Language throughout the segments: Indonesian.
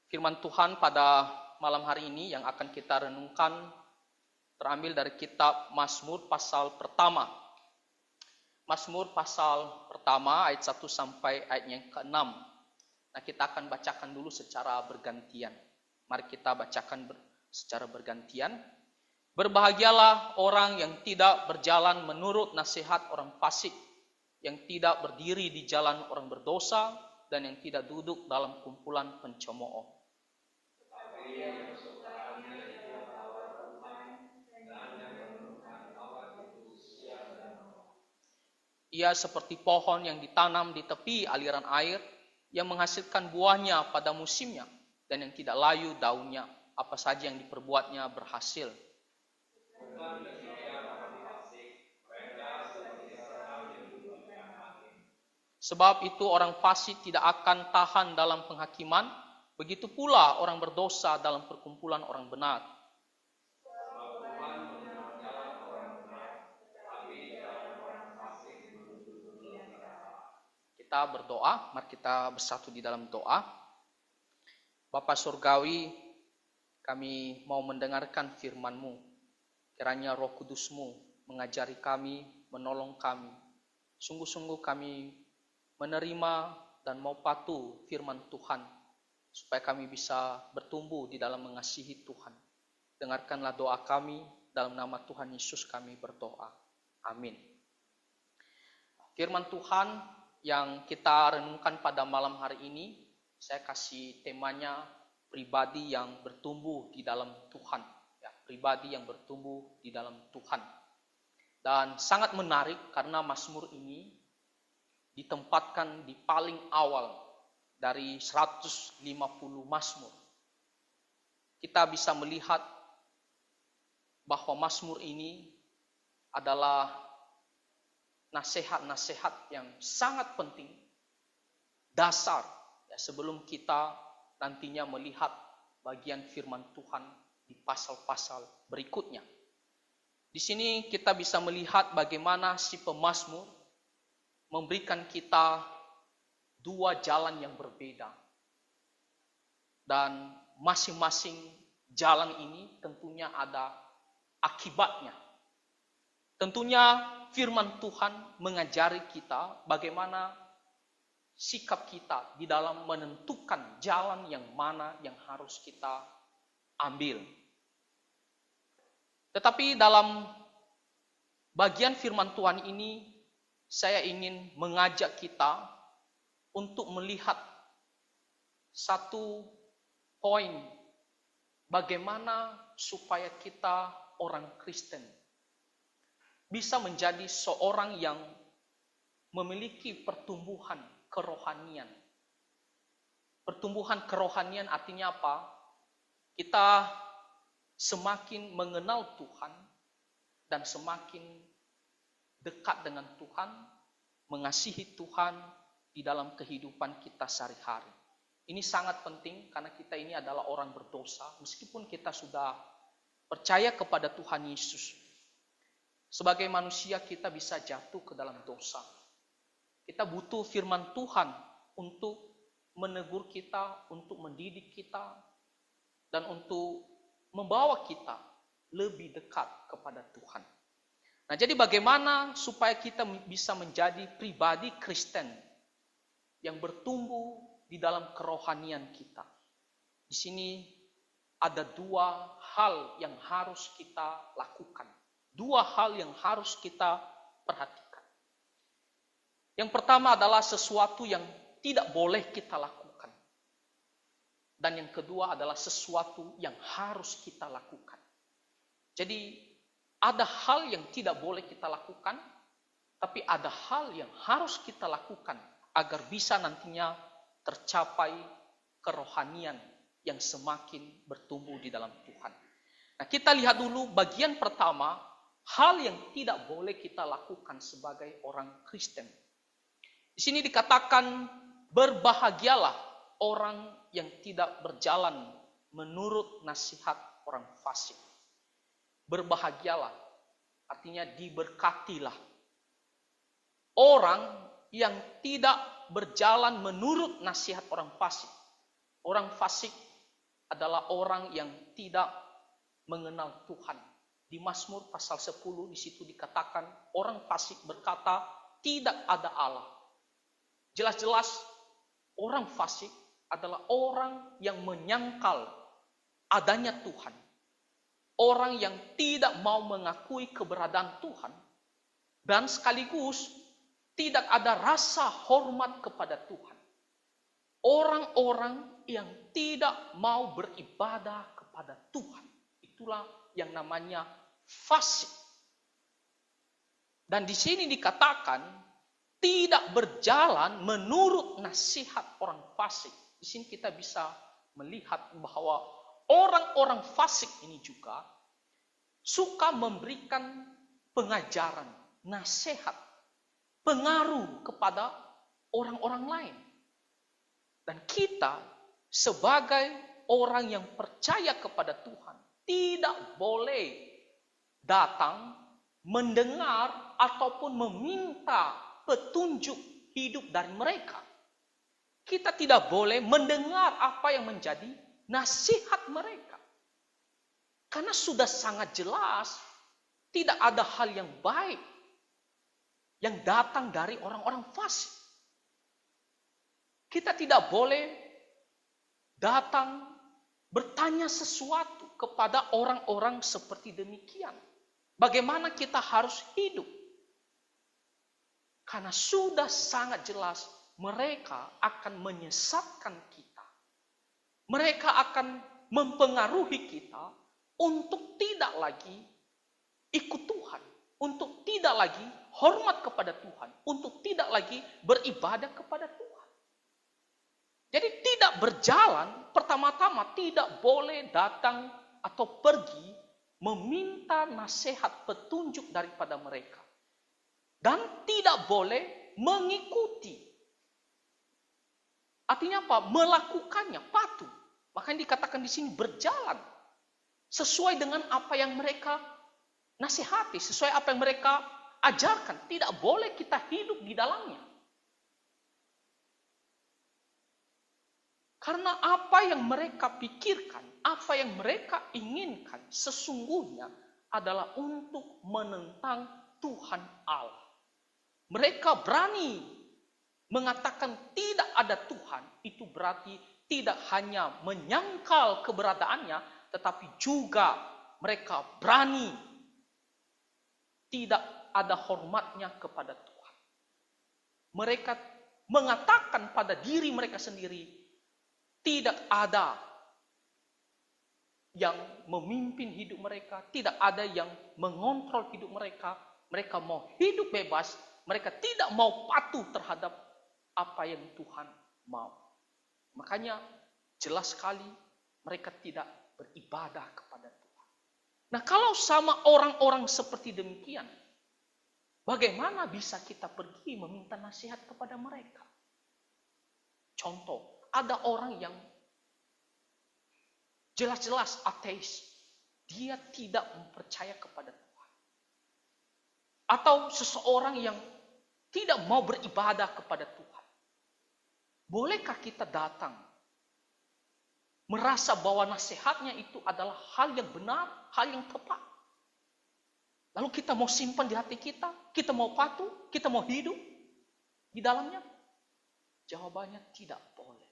Firman Tuhan pada malam hari ini yang akan kita renungkan terambil dari kitab Mazmur pasal pertama. Mazmur pasal pertama ayat 1 sampai ayat yang ke-6. Nah, kita akan bacakan dulu secara bergantian. Mari kita bacakan secara bergantian. Berbahagialah orang yang tidak berjalan menurut nasihat orang fasik, yang tidak berdiri di jalan orang berdosa, dan yang tidak duduk dalam kumpulan pencemooh. Ia seperti pohon yang ditanam di tepi aliran air, yang menghasilkan buahnya pada musimnya, dan yang tidak layu daunnya, apa saja yang diperbuatnya berhasil. Sebab itu orang fasik tidak akan tahan dalam penghakiman, begitu pula orang berdosa dalam perkumpulan orang benar. Kita berdoa, mari kita bersatu di dalam doa. Bapa Surgawi, kami mau mendengarkan firman-Mu. Kiranya Roh Kudus-Mu mengajari kami, menolong kami. Sungguh-sungguh kami menerima dan mau patuh firman Tuhan, supaya kami bisa bertumbuh di dalam mengasihi Tuhan. Dengarkanlah doa kami, dalam nama Tuhan Yesus kami berdoa. Amin. Firman Tuhan yang kita renungkan pada malam hari ini, saya kasih temanya pribadi yang bertumbuh di dalam Tuhan. Ya, pribadi yang bertumbuh di dalam Tuhan. Dan sangat menarik karena Mazmur ini ditempatkan di paling awal dari 150 Mazmur. Kita bisa melihat bahwa Mazmur ini adalah nasihat-nasihat yang sangat penting, dasar ya, sebelum kita nantinya melihat bagian firman Tuhan di pasal-pasal berikutnya. Di sini kita bisa melihat bagaimana si pemazmur memberikan kita dua jalan yang berbeda. Dan masing-masing jalan ini tentunya ada akibatnya. Tentunya firman Tuhan mengajari kita bagaimana sikap kita di dalam menentukan jalan yang mana yang harus kita ambil. Tetapi dalam bagian firman Tuhan ini, saya ingin mengajak kita untuk melihat satu poin bagaimana supaya kita orang Kristen bisa menjadi seorang yang memiliki pertumbuhan kerohanian. Pertumbuhan kerohanian artinya apa? Kita semakin mengenal Tuhan dan semakin dekat dengan Tuhan, mengasihi Tuhan di dalam kehidupan kita sehari-hari. Ini sangat penting karena kita ini adalah orang berdosa, meskipun kita sudah percaya kepada Tuhan Yesus. Sebagai manusia kita bisa jatuh ke dalam dosa. Kita butuh firman Tuhan untuk menegur kita, untuk mendidik kita, dan untuk membawa kita lebih dekat kepada Tuhan. Nah, jadi bagaimana supaya kita bisa menjadi pribadi Kristen yang bertumbuh di dalam kerohanian kita? Di sini ada dua hal yang harus kita lakukan. Dua hal yang harus kita perhatikan. Yang pertama adalah sesuatu yang tidak boleh kita lakukan. Dan yang kedua adalah sesuatu yang harus kita lakukan. Jadi ada hal yang tidak boleh kita lakukan, tapi ada hal yang harus kita lakukan agar bisa nantinya tercapai kerohanian yang semakin bertumbuh di dalam Tuhan. Nah, kita lihat dulu bagian pertama, hal yang tidak boleh kita lakukan sebagai orang Kristen. Di sini dikatakan, berbahagialah orang yang tidak berjalan menurut nasihat orang fasik. Berbahagialah, artinya diberkatilah. Orang yang tidak berjalan menurut nasihat orang fasik. Orang fasik adalah orang yang tidak mengenal Tuhan. Di Mazmur pasal 10 di situ dikatakan orang fasik berkata tidak ada Allah. Jelas-jelas orang fasik adalah orang yang menyangkal adanya Tuhan. Orang yang tidak mau mengakui keberadaan Tuhan. Dan sekaligus tidak ada rasa hormat kepada Tuhan. Orang-orang yang tidak mau beribadah kepada Tuhan. Itulah yang namanya fasik. Dan di sini dikatakan tidak berjalan menurut nasihat orang fasik. Di sini kita bisa melihat bahwa orang-orang fasik ini juga suka memberikan pengajaran, nasihat, pengaruh kepada orang-orang lain. Dan kita sebagai orang yang percaya kepada Tuhan tidak boleh datang mendengar ataupun meminta petunjuk hidup dari mereka. Kita tidak boleh mendengar apa yang menjadi nasihat mereka. Karena sudah sangat jelas tidak ada hal yang baik yang datang dari orang-orang fasik. Kita tidak boleh datang bertanya sesuatu kepada orang-orang seperti demikian. Bagaimana kita harus hidup? Karena sudah sangat jelas mereka akan menyesatkan kita. Mereka akan mempengaruhi kita untuk tidak lagi ikut Tuhan. Untuk tidak lagi hormat kepada Tuhan. Untuk tidak lagi beribadah kepada Tuhan. Jadi tidak berjalan, pertama-tama tidak boleh datang atau pergi meminta nasihat petunjuk daripada mereka. Dan tidak boleh mengikuti. Artinya apa? Melakukannya, patuh. Makanya dikatakan di sini berjalan. Sesuai dengan apa yang mereka nasihati, sesuai apa yang mereka ajarkan. Tidak boleh kita hidup di dalamnya. Karena apa yang mereka pikirkan, apa yang mereka inginkan sesungguhnya adalah untuk menentang Tuhan Allah. Mereka berani mengatakan tidak ada Tuhan, itu berarti tidak hanya menyangkal keberadaannya, tetapi juga mereka berani tidak ada hormatnya kepada Tuhan. Mereka mengatakan pada diri mereka sendiri, tidak ada yang memimpin hidup mereka, tidak ada yang mengontrol hidup mereka. Mereka mau hidup bebas, mereka tidak mau patuh terhadap apa yang Tuhan mau. Makanya jelas sekali mereka tidak beribadah kepada Tuhan. Nah, kalau sama orang-orang seperti demikian, bagaimana bisa kita pergi meminta nasihat kepada mereka? Contoh, ada orang yang jelas-jelas ateis. Dia tidak percaya kepada Tuhan. Atau seseorang yang tidak mau beribadah kepada Tuhan. Bolehkah kita datang merasa bahwa nasihatnya itu adalah hal yang benar, hal yang tepat? Lalu kita mau simpan di hati kita mau patuh, kita mau hidup di dalamnya? Jawabannya tidak boleh.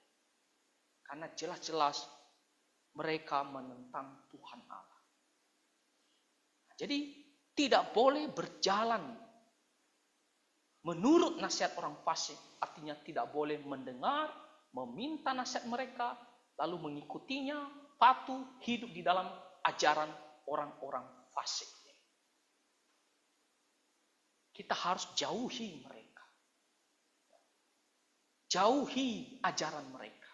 Karena jelas-jelas mereka menentang Tuhan Allah. Jadi tidak boleh berjalan menurut nasihat orang fasik, artinya tidak boleh mendengar, meminta nasihat mereka, lalu mengikutinya, patuh, hidup di dalam ajaran orang-orang fasik. Kita harus jauhi mereka. Jauhi ajaran mereka.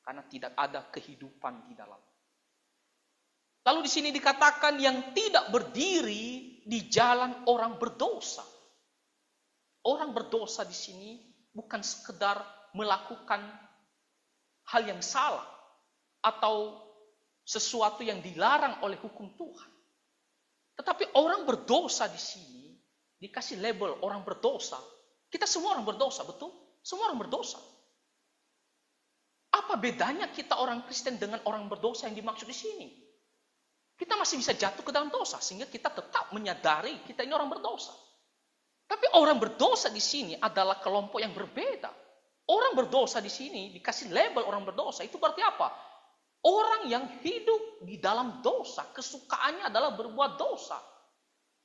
Karena tidak ada kehidupan di dalam. Lalu di sini dikatakan yang tidak berdiri di jalan orang berdosa. Orang berdosa di sini bukan sekedar melakukan hal yang salah atau sesuatu yang dilarang oleh hukum Tuhan. Tetapi orang berdosa di sini dikasih label orang berdosa. Kita semua orang berdosa, betul? Semua orang berdosa. Apa Apa bedanya kita orang Kristen dengan orang berdosa yang dimaksud di sini? Kita masih bisa jatuh ke dalam dosa sehingga kita tetap menyadari kita ini orang berdosa. Tapi orang berdosa di sini adalah kelompok yang berbeda. Orang berdosa di sini dikasih label orang berdosa, itu berarti apa? Orang yang hidup di dalam dosa, kesukaannya adalah berbuat dosa.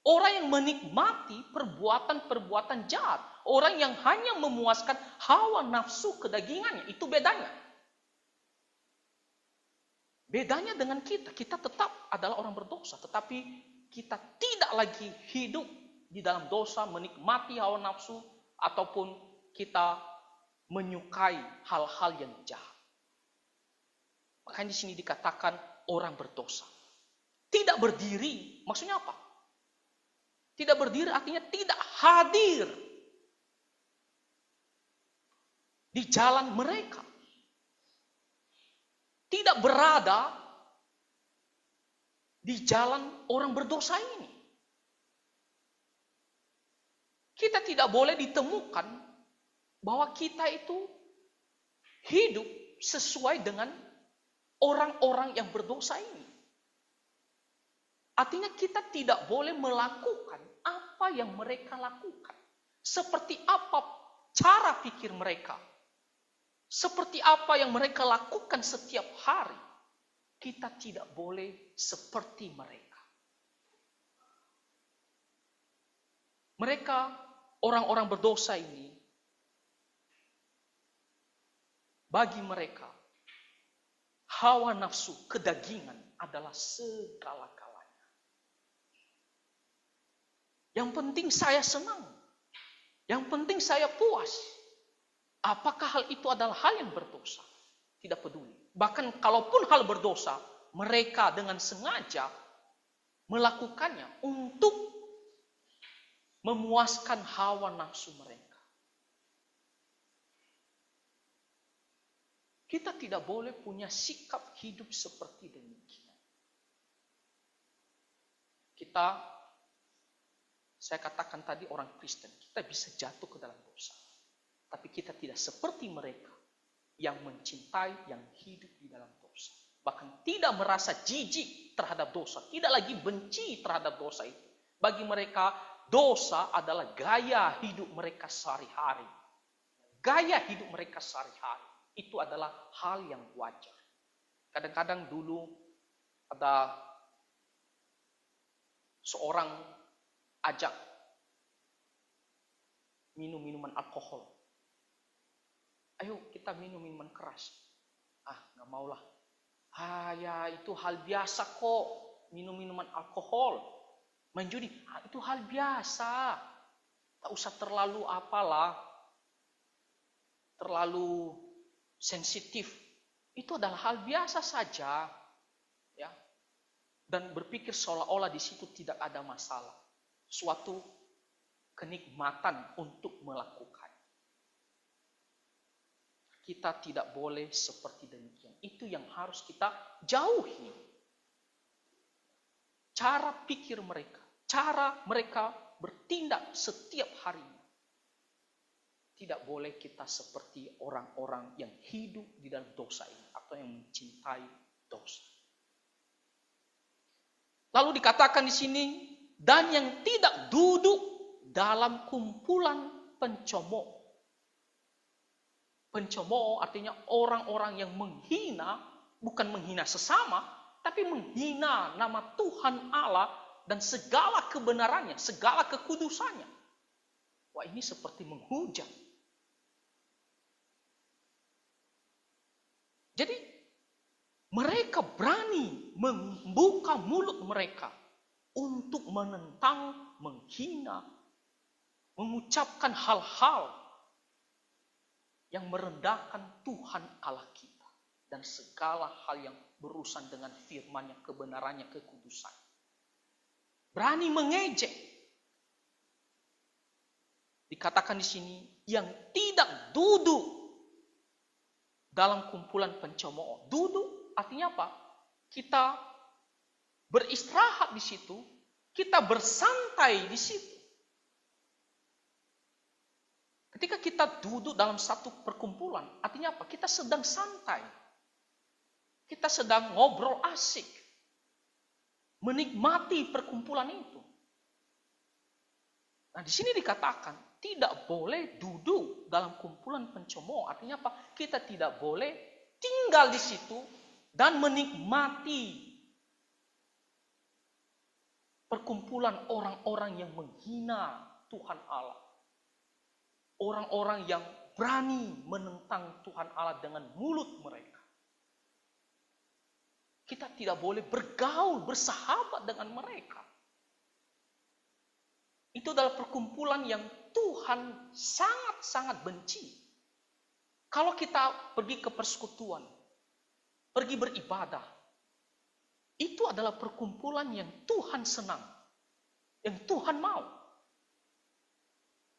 Orang yang menikmati perbuatan-perbuatan jahat. Orang yang hanya memuaskan hawa nafsu kedagingannya, itu bedanya. Bedanya dengan kita tetap adalah orang berdosa, tetapi kita tidak lagi hidup di dalam dosa, menikmati hawa nafsu, ataupun kita menyukai hal-hal yang jahat. Makanya di sini dikatakan orang berdosa. Tidak berdiri, maksudnya apa? Tidak berdiri artinya tidak hadir di jalan mereka. Tidak berada di jalan orang berdosa ini. Kita tidak boleh ditemukan bahwa kita itu hidup sesuai dengan orang-orang yang berdosa ini. Artinya kita tidak boleh melakukan apa yang mereka lakukan. Seperti apa cara pikir mereka. Seperti apa yang mereka lakukan setiap hari. Kita tidak boleh seperti mereka. Mereka, orang-orang berdosa ini, bagi mereka, hawa nafsu, kedagingan adalah segala-galanya. Yang penting saya senang. Yang penting saya puas. Apakah hal itu adalah hal yang berdosa? Tidak peduli. Bahkan kalaupun hal berdosa, mereka dengan sengaja melakukannya untuk memuaskan hawa nafsu mereka. Kita tidak boleh punya sikap hidup seperti demikian. Saya katakan tadi orang Kristen, kita bisa jatuh ke dalam dosa. Tapi kita tidak seperti mereka yang mencintai, yang hidup di dalam dosa. Bahkan tidak merasa jijik terhadap dosa. Tidak lagi benci terhadap dosa itu. Bagi mereka, dosa adalah gaya hidup mereka sehari-hari. Gaya hidup mereka sehari-hari. Itu adalah hal yang wajar. Kadang-kadang dulu ada seorang ajak minum minuman alkohol. Ayo kita minum minuman keras. Nggak maulah. Ya itu hal biasa kok. Minum minuman alkohol. Main judi. Itu hal biasa. Tak usah terlalu terlalu sensitif. Itu adalah hal biasa saja. Ya. Dan berpikir seolah-olah di situ tidak ada masalah. Suatu kenikmatan untuk melakukan. Kita tidak boleh seperti demikian. Itu yang harus kita jauhi. Cara pikir mereka, cara mereka bertindak setiap harinya. Tidak boleh kita seperti orang-orang yang hidup di dalam dosa ini atau yang mencintai dosa. Lalu dikatakan di sini, dan yang tidak duduk dalam kumpulan pencomooh. Pencomooh artinya orang-orang yang menghina, bukan menghina sesama, tapi menghina nama Tuhan Allah dan segala kebenarannya, segala kekudusannya. Wah, ini seperti menghujat. Jadi mereka berani membuka mulut mereka untuk menentang, menghina, mengucapkan hal-hal yang merendahkan Tuhan Allah kita dan segala hal yang berurusan dengan firman-Nya, kebenarannya, kekudusan. Berani mengejek. Dikatakan di sini yang tidak duduk dalam kumpulan pencemooh. Duduk artinya apa? Kita beristirahat di situ, kita bersantai di situ. Ketika kita duduk dalam satu perkumpulan, artinya apa? Kita sedang santai. Kita sedang ngobrol asik. Menikmati perkumpulan itu. Nah, di sini dikatakan tidak boleh duduk dalam kumpulan pencemooh. Artinya apa? Kita tidak boleh tinggal di situ dan menikmati perkumpulan orang-orang yang menghina Tuhan Allah. Orang-orang yang berani menentang Tuhan Allah dengan mulut mereka. Kita tidak boleh bergaul, bersahabat dengan mereka. Itu adalah perkumpulan yang Tuhan sangat-sangat benci. Kalau kita pergi ke persekutuan, pergi beribadah, itu adalah perkumpulan yang Tuhan senang, yang Tuhan mau.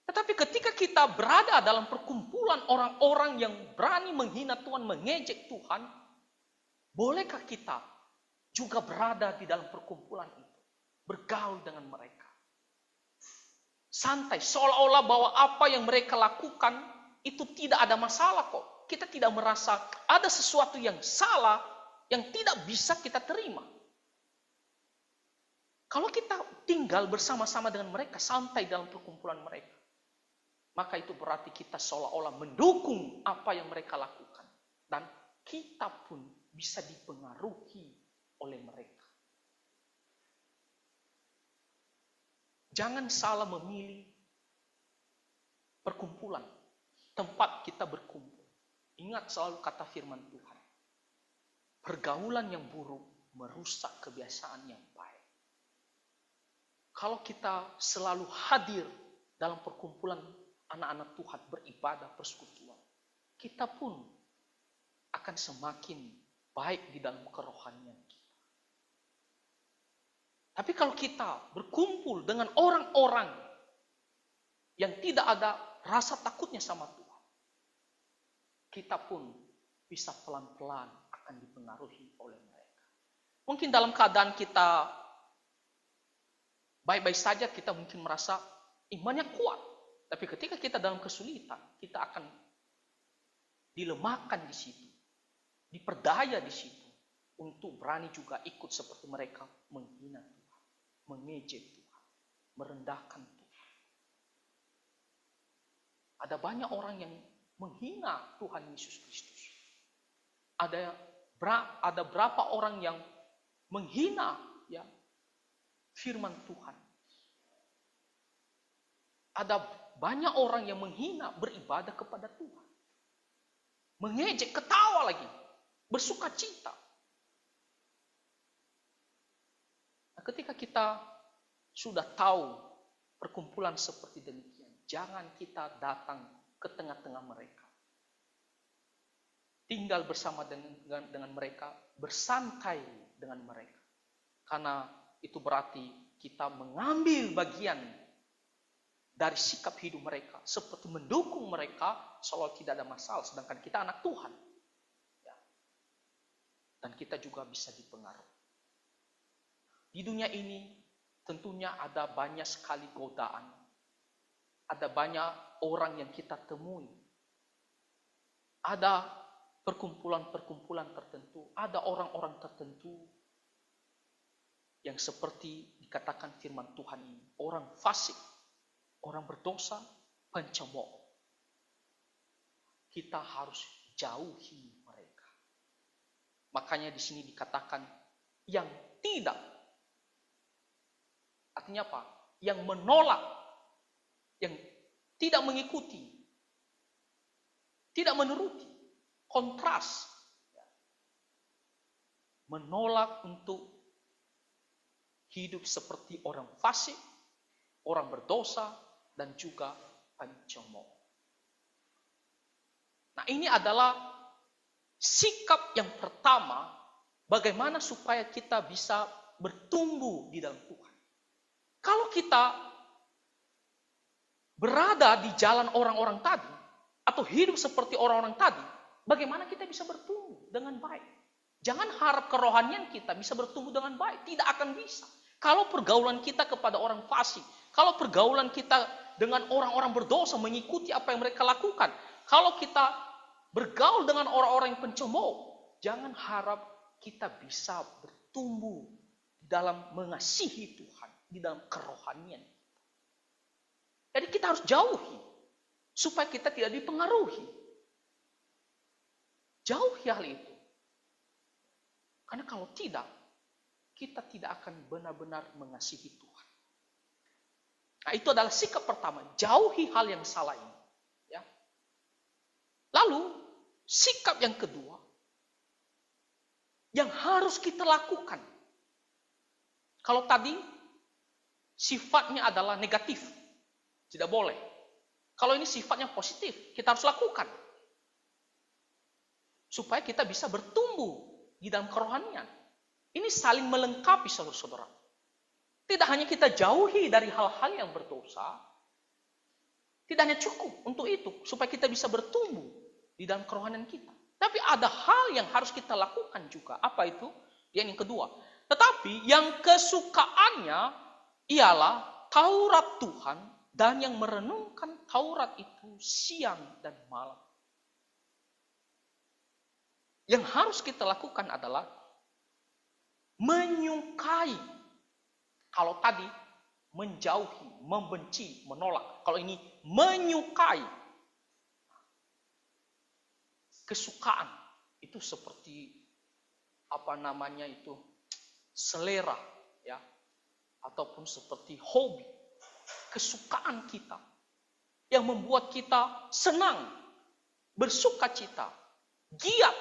Tetapi ketika kita berada dalam perkumpulan orang-orang yang berani menghina Tuhan, mengejek Tuhan, bolehkah kita juga berada di dalam perkumpulan itu, bergaul dengan mereka? Santai, seolah-olah bahwa apa yang mereka lakukan itu tidak ada masalah kok. Kita tidak merasa ada sesuatu yang salah, yang tidak bisa kita terima. Kalau kita tinggal bersama-sama dengan mereka, santai dalam perkumpulan mereka, maka itu berarti kita seolah-olah mendukung apa yang mereka lakukan. Dan kita pun bisa dipengaruhi oleh mereka. Jangan salah memilih perkumpulan, tempat kita berkumpul. Ingat selalu kata firman Tuhan. Pergaulan yang buruk merusak kebiasaan yang baik. Kalau kita selalu hadir dalam perkumpulan anak-anak Tuhan beribadah persekutuan, kita pun akan semakin baik di dalam kerohanian kita. Tapi kalau kita berkumpul dengan orang-orang yang tidak ada rasa takutnya sama Tuhan, kita pun bisa pelan-pelan akan dipengaruhi oleh mereka. Mungkin dalam keadaan kita baik-baik saja, kita mungkin merasa imannya kuat. Tapi ketika kita dalam kesulitan, kita akan dilemahkan di situ, diperdaya di situ, untuk berani juga ikut seperti mereka menghina Tuhan, mengejek Tuhan, merendahkan Tuhan. Ada banyak orang yang menghina Tuhan Yesus Kristus. Ada berapa orang yang menghina ya firman Tuhan. Ada banyak orang yang menghina beribadah kepada Tuhan. Mengejek, ketawa lagi. Bersuka cita. Nah, ketika kita sudah tahu perkumpulan seperti demikian, jangan kita datang ke tengah-tengah mereka. Tinggal bersama dengan mereka, bersantai dengan mereka. Karena itu berarti kita mengambil bagian dari sikap hidup mereka, seperti mendukung mereka seolah tidak ada masalah, sedangkan kita anak Tuhan. Ya. Dan kita juga bisa dipengaruhi. Di dunia ini tentunya ada banyak sekali godaan. Ada banyak orang yang kita temui. Ada perkumpulan-perkumpulan tertentu, ada orang-orang tertentu yang seperti dikatakan firman Tuhan ini, orang fasik, orang berdosa, pencemooh. Kita harus jauhi mereka. Makanya di sini dikatakan yang tidak. Artinya apa? Yang menolak, yang tidak mengikuti, tidak menuruti, kontras. Menolak untuk hidup seperti orang fasik, orang berdosa, dan juga pencemooh. Nah, ini adalah sikap yang pertama bagaimana supaya kita bisa bertumbuh di dalam Tuhan. Kalau kita berada di jalan orang-orang tadi atau hidup seperti orang-orang tadi, bagaimana kita bisa bertumbuh dengan baik? Jangan harap kerohanian kita bisa bertumbuh dengan baik, tidak akan bisa. Kalau pergaulan kita kepada orang fasik, kalau pergaulan kita dengan orang-orang berdosa, mengikuti apa yang mereka lakukan. Kalau kita bergaul dengan orang-orang yang pencemooh, jangan harap kita bisa bertumbuh dalam mengasihi Tuhan, di dalam kerohanian. Jadi kita harus jauhi, supaya kita tidak dipengaruhi. Jauhi hal itu. Karena kalau tidak, kita tidak akan benar-benar mengasihi Tuhan. Nah, itu adalah sikap pertama, jauhi hal yang salah ini. Ya. Lalu, sikap yang kedua, yang harus kita lakukan. Kalau tadi, sifatnya adalah negatif, tidak boleh. Kalau ini sifatnya positif, kita harus lakukan. Supaya kita bisa bertumbuh di dalam kerohanian. Ini saling melengkapi, saudara-saudara. Tidak hanya kita jauhi dari hal-hal yang berdosa, tidak hanya cukup untuk itu, supaya kita bisa bertumbuh di dalam kerohanian kita. Tapi ada hal yang harus kita lakukan juga. Apa itu? Yang kedua. Tetapi yang kesukaannya ialah Taurat Tuhan, dan yang merenungkan Taurat itu siang dan malam. Yang harus kita lakukan adalah menyukai. Kalau tadi menjauhi, membenci, menolak. Kalau ini menyukai. Kesukaan itu seperti selera, ya, ataupun seperti hobi, kesukaan kita yang membuat kita senang, bersukacita, giat,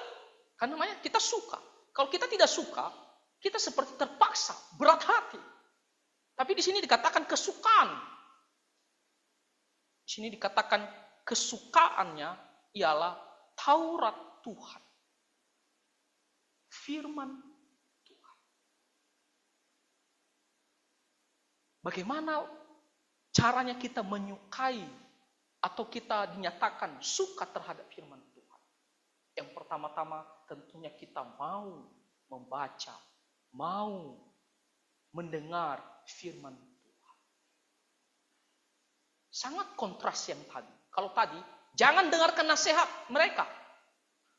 karena namanya kita suka. Kalau kita tidak suka, kita seperti terpaksa, berat hati. Tapi di sini dikatakan kesukaan. Di sini dikatakan kesukaannya ialah Taurat Tuhan. Firman Tuhan. Bagaimana caranya kita menyukai atau kita dinyatakan suka terhadap firman Tuhan? Yang pertama-tama tentunya kita mau membaca, mau mendengar firman Tuhan. Sangat kontras yang tadi. Kalau tadi, jangan dengarkan nasihat mereka.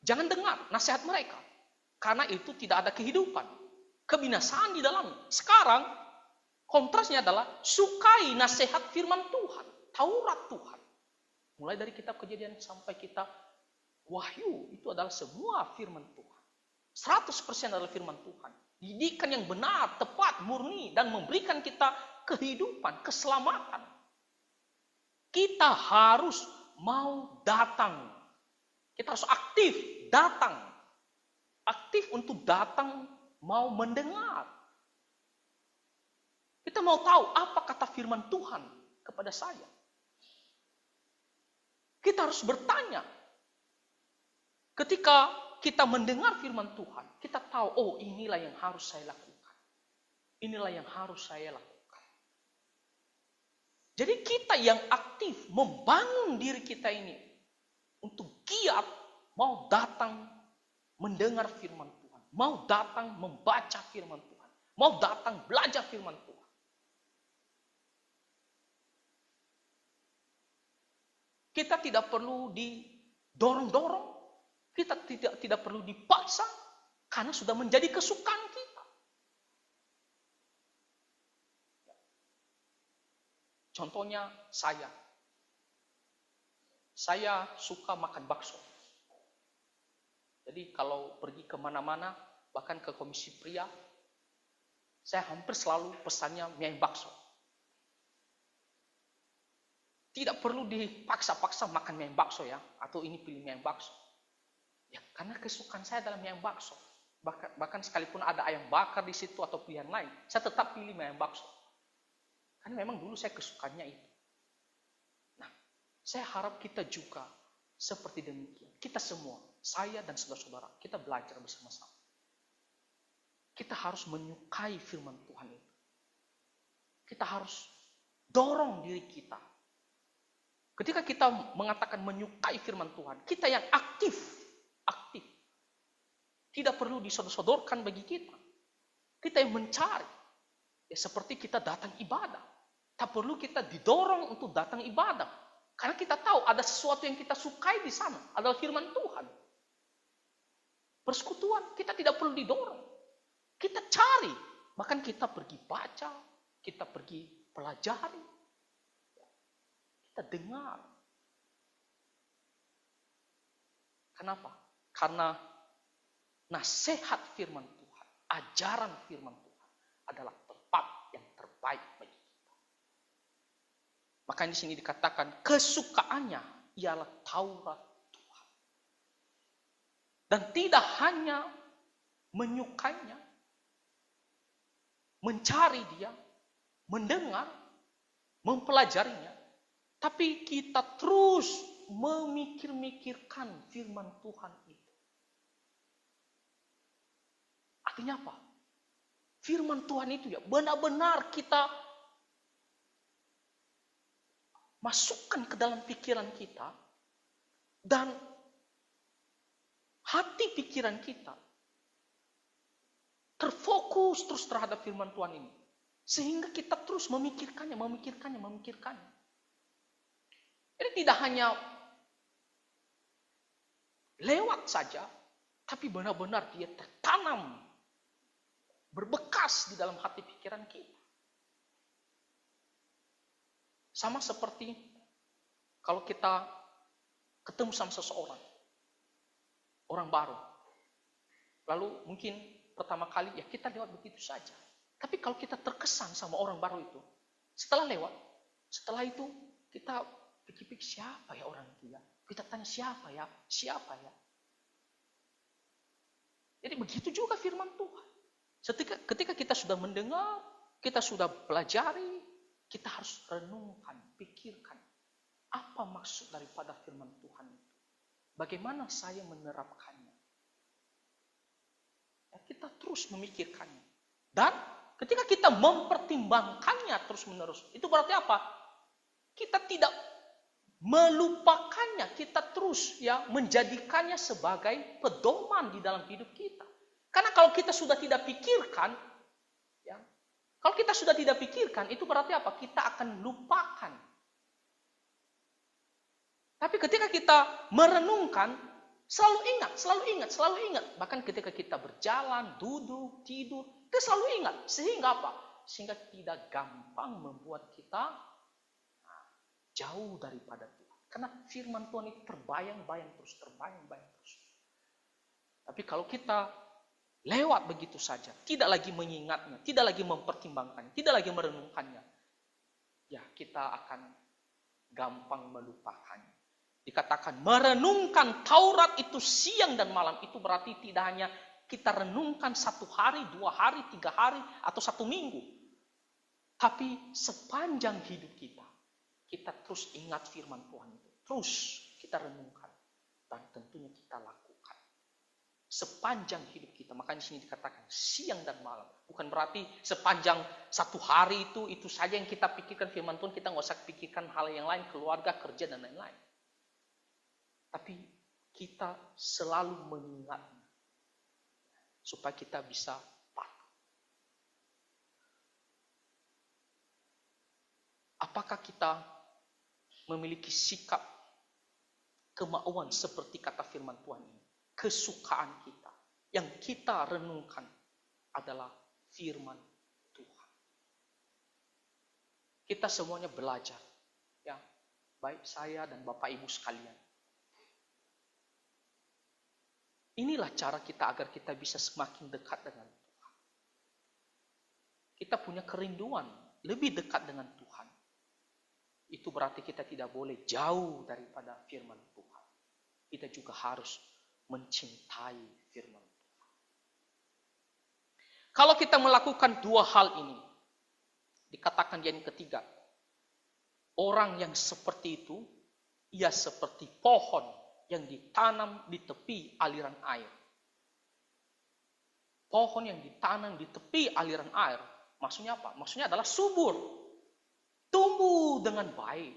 Jangan dengar nasihat mereka. Karena itu tidak ada kehidupan. Kebinasaan di dalamnya. Sekarang, kontrasnya adalah sukai nasihat firman Tuhan. Taurat Tuhan. Mulai dari kitab Kejadian sampai kitab Wahyu. Itu adalah semua firman Tuhan. 100% adalah firman Tuhan. Didikan yang benar, tepat, murni. Dan memberikan kita kehidupan, keselamatan. Kita harus mau datang. Kita harus aktif datang. Aktif untuk datang, mau mendengar. Kita mau tahu apa kata firman Tuhan kepada saya. Kita harus bertanya. Ketika kita mendengar firman Tuhan, kita tahu, oh inilah yang harus saya lakukan. Inilah yang harus saya lakukan. Jadi kita yang aktif membangun diri kita ini untuk giat mau datang mendengar firman Tuhan. Mau datang membaca firman Tuhan. Mau datang belajar firman Tuhan. Kita tidak perlu didorong-dorong. Kita tidak perlu dipaksa. Karena sudah menjadi kesukaan kita. Contohnya saya. Saya suka makan bakso. Jadi kalau pergi kemana-mana, bahkan ke komisi pria, saya hampir selalu pesannya mie ayam bakso. Tidak perlu dipaksa-paksa makan mie ayam bakso ya, atau ini pilih mie ayam bakso. Ya, karena kesukaan saya adalah mie ayam bakso. Bahkan sekalipun ada ayam bakar di situ atau pilihan lain, saya tetap pilih mie ayam bakso. Karena memang dulu saya kesukaannya itu. Nah, saya harap kita juga seperti demikian. Kita semua, saya dan saudara-saudara, kita belajar bersama-sama. Kita harus menyukai firman Tuhan itu. Kita harus dorong diri kita. Ketika kita mengatakan menyukai firman Tuhan, kita yang aktif. Tidak perlu disodor-sodorkan bagi kita. Kita yang mencari. Ya seperti kita datang ibadah. tak perlu kita didorong untuk datang ibadah. Karena kita tahu ada sesuatu yang kita sukai di sana, adalah firman Tuhan. Persekutuan, kita tidak perlu didorong. Kita cari, bahkan kita pergi baca, kita pergi pelajari, kita dengar. Kenapa? Karena nasihat firman Tuhan, ajaran firman Tuhan adalah tempat yang terbaik bagi kita. Makanya di sini dikatakan kesukaannya ialah Taurat Tuhan. Dan tidak hanya menyukainya, mencari dia, mendengar, mempelajarinya, tapi kita terus memikir-mikirkan firman Tuhan itu. Artinya apa? Firman Tuhan itu ya benar-benar kita masukkan ke dalam pikiran kita dan hati pikiran kita terfokus terus terhadap firman Tuhan ini. Sehingga kita terus memikirkannya. Jadi tidak hanya lewat saja, tapi benar-benar dia tertanam, berbekas di dalam hati pikiran kita. Sama seperti kalau kita ketemu sama seseorang, orang baru. Lalu mungkin pertama kali ya kita lewat begitu saja. Tapi kalau kita terkesan sama orang baru itu, setelah itu kita pikir-pikir siapa ya orang itu ya? Kita tanya siapa ya? Jadi begitu juga firman Tuhan. Ketika kita sudah mendengar, kita sudah pelajari, kita harus renungkan, pikirkan. Apa maksud daripada firman Tuhan itu? Bagaimana saya menerapkannya? Ya, kita terus memikirkannya. Dan ketika kita mempertimbangkannya terus-menerus, itu berarti apa? Kita tidak melupakannya, kita terus ya menjadikannya sebagai pedoman di dalam hidup kita. Karena kalau kita sudah tidak pikirkan, ya, itu berarti apa? Kita akan lupakan. Tapi ketika kita merenungkan, selalu ingat. Bahkan ketika kita berjalan, duduk, tidur, kita selalu ingat. Sehingga apa? Sehingga tidak gampang membuat kita jauh daripada Tuhan. Karena firman Tuhan itu terbayang-bayang terus. Tapi kalau kita lewat begitu saja, tidak lagi mengingatnya, tidak lagi mempertimbangkannya, tidak lagi merenungkannya, ya kita akan gampang melupakannya. Dikatakan merenungkan Taurat itu siang dan malam, itu berarti tidak hanya kita renungkan 1 hari, 2 hari, 3 hari, atau 1 minggu. Tapi sepanjang hidup kita terus ingat firman Tuhan itu. Terus kita renungkan. Dan tentunya kita lakukan. Sepanjang hidup kita. Makanya di sini dikatakan siang dan malam. Bukan berarti sepanjang 1 hari itu saja yang kita pikirkan firman Tuhan. Kita nggak usah pikirkan hal yang lain, keluarga, kerja, dan lain-lain. Tapi kita selalu mengingatnya. Supaya kita bisa patuh. Apakah kita memiliki sikap kemauan seperti kata firman Tuhan ini? Kesukaan kita yang kita renungkan adalah firman Tuhan. Kita semuanya belajar, ya, baik saya dan Bapak Ibu sekalian. Inilah cara kita agar kita bisa semakin dekat dengan Tuhan. Kita punya kerinduan lebih dekat dengan Tuhan. Itu berarti kita tidak boleh jauh daripada firman Tuhan. Kita juga harus mencintai firman Tuhan. Kalau kita melakukan 2 hal ini, dikatakan yang ketiga, orang yang seperti itu, ia seperti pohon yang ditanam di tepi aliran air. Pohon yang ditanam di tepi aliran air, maksudnya apa? Maksudnya adalah subur. Tumbuh dengan baik.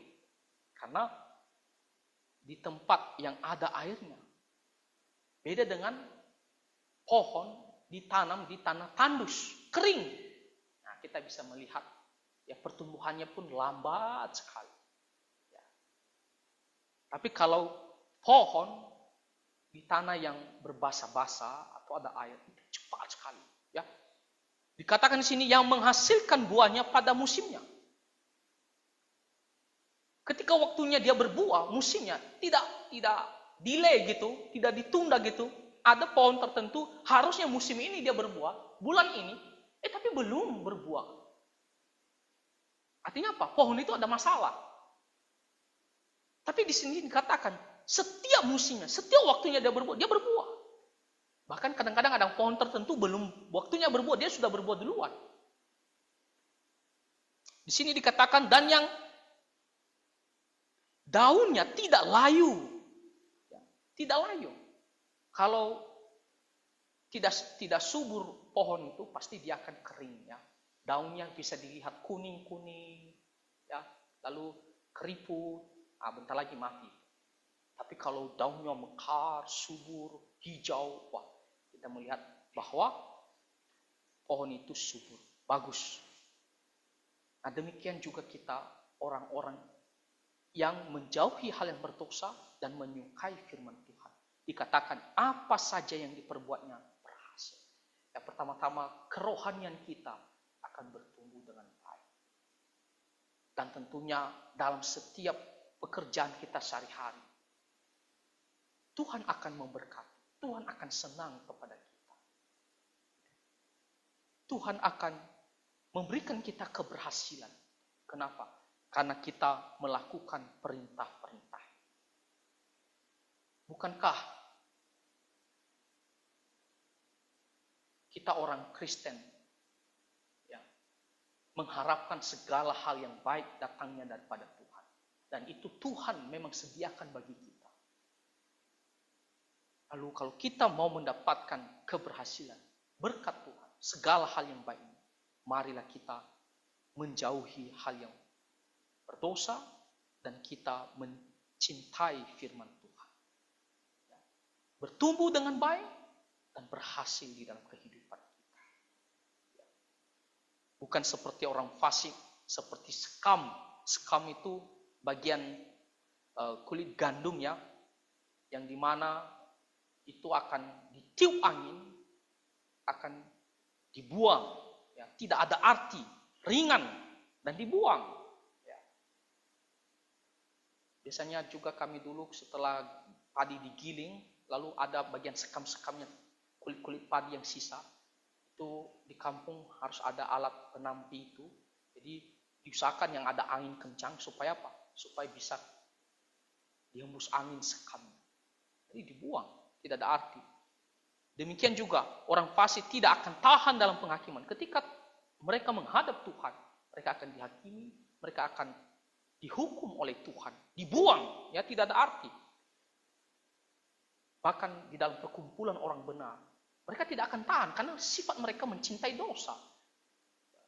Karena di tempat yang ada airnya. Beda dengan pohon ditanam di tanah tandus, kering. Nah, kita bisa melihat ya pertumbuhannya pun lambat sekali. Ya. Tapi kalau pohon di tanah yang berbasa-basa atau ada air, itu cepat sekali. Ya. Dikatakan di sini yang menghasilkan buahnya pada musimnya. Ketika waktunya dia berbuah, musimnya tidak delay gitu, tidak ditunda gitu. Ada pohon tertentu harusnya musim ini dia berbuah, bulan ini, tapi belum berbuah. Artinya apa? Pohon itu ada masalah. Tapi di sini dikatakan setiap musimnya, setiap waktunya dia berbuah. Bahkan kadang-kadang ada pohon tertentu belum waktunya berbuah, dia sudah berbuah duluan. Di sini dikatakan dan yang daunnya tidak layu. Tidak layu. Kalau tidak subur pohon itu pasti dia akan kering ya. Daunnya bisa dilihat kuning-kuning, ya, lalu keriput, bentar lagi mati. Tapi kalau daunnya mekar, subur, hijau, wah, kita melihat bahwa pohon itu subur, bagus. Nah, demikian juga kita orang-orang yang menjauhi hal yang berdosa dan menyukai firman Tuhan. Dikatakan apa saja yang diperbuatnya berhasil. Yang pertama-tama kerohanian kita akan bertumbuh dengan baik. Dan tentunya dalam setiap pekerjaan kita sehari-hari, Tuhan akan memberkati. Tuhan akan senang kepada kita. Tuhan akan memberikan kita keberhasilan. Kenapa? Karena kita melakukan perintah-perintah. Bukankah kita orang Kristen mengharapkan segala hal yang baik datangnya daripada Tuhan. Dan itu Tuhan memang sediakan bagi kita. Lalu kalau kita mau mendapatkan keberhasilan, berkat Tuhan, segala hal yang baik ini, marilah kita menjauhi hal yang berdosa dan kita mencintai firman Tuhan. Bertumbuh dengan baik dan berhasil di dalam kehidupan. Bukan seperti orang fasik, seperti sekam. Sekam itu bagian kulit gandum ya, yang dimana itu akan ditiup angin, akan dibuang. Ya, tidak ada arti, ringan dan dibuang. Ya. Biasanya juga kami dulu setelah padi digiling, lalu ada bagian sekam-sekamnya, kulit-kulit padi yang sisa. Itu di kampung harus ada alat penampi itu. Jadi diusahakan yang ada angin kencang supaya apa? Supaya bisa dihembus angin sekam. Jadi dibuang, tidak ada arti. Demikian juga orang fasik tidak akan tahan dalam penghakiman. Ketika mereka menghadap Tuhan, mereka akan dihakimi, mereka akan dihukum oleh Tuhan, dibuang, ya tidak ada arti. Bahkan di dalam perkumpulan orang benar, mereka tidak akan tahan karena sifat mereka mencintai dosa.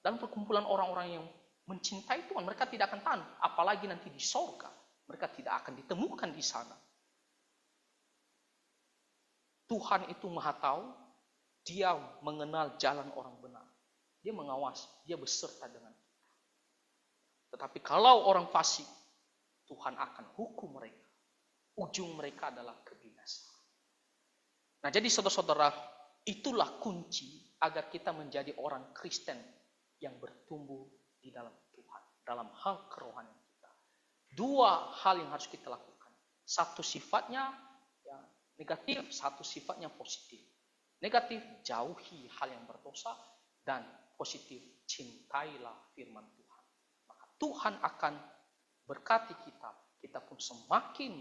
Dalam perkumpulan orang-orang yang mencintai Tuhan, mereka tidak akan tahan. Apalagi nanti di sorga, mereka tidak akan ditemukan di sana. Tuhan itu Maha Tahu, Dia mengenal jalan orang benar. Dia mengawasi, Dia beserta dengan kita. Tetapi kalau orang fasik, Tuhan akan hukum mereka. Ujung mereka adalah kebinasaan. Nah, jadi saudara-saudara, itulah kunci agar kita menjadi orang Kristen yang bertumbuh di dalam Tuhan, dalam hal kerohanian kita. Dua hal yang harus kita lakukan. Satu sifatnya ya, negatif, satu sifatnya positif. Negatif, jauhi hal yang berdosa, dan positif, cintailah firman Tuhan. Maka Tuhan akan berkati kita. Kita pun semakin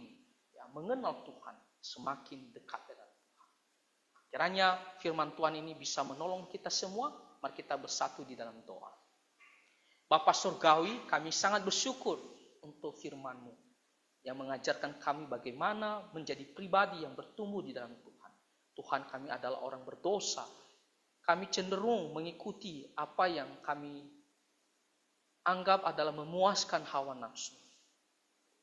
mengenal Tuhan, semakin dekat dengan Tuhan. Kiranya firman Tuhan ini bisa menolong kita semua. Mari kita bersatu di dalam doa. Bapa Surgawi, kami sangat bersyukur untuk firman-Mu yang mengajarkan kami bagaimana menjadi pribadi yang bertumbuh di dalam Tuhan. Tuhan, kami adalah orang berdosa. Kami cenderung mengikuti apa yang kami anggap adalah memuaskan hawa nafsu.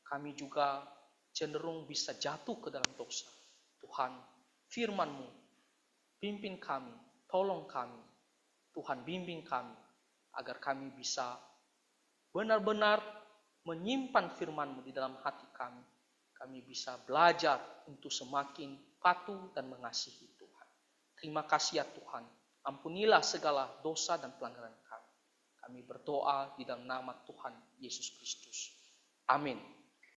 Kami juga cenderung bisa jatuh ke dalam dosa. Tuhan, firman-Mu pimpin kami, tolong kami. Tuhan bimbing kami agar kami bisa benar-benar menyimpan firman-Mu di dalam hati kami. Kami bisa belajar untuk semakin patuh dan mengasihi Tuhan. Terima kasih ya Tuhan. Ampunilah segala dosa dan pelanggaran kami. Kami berdoa di dalam nama Tuhan Yesus Kristus. Amin.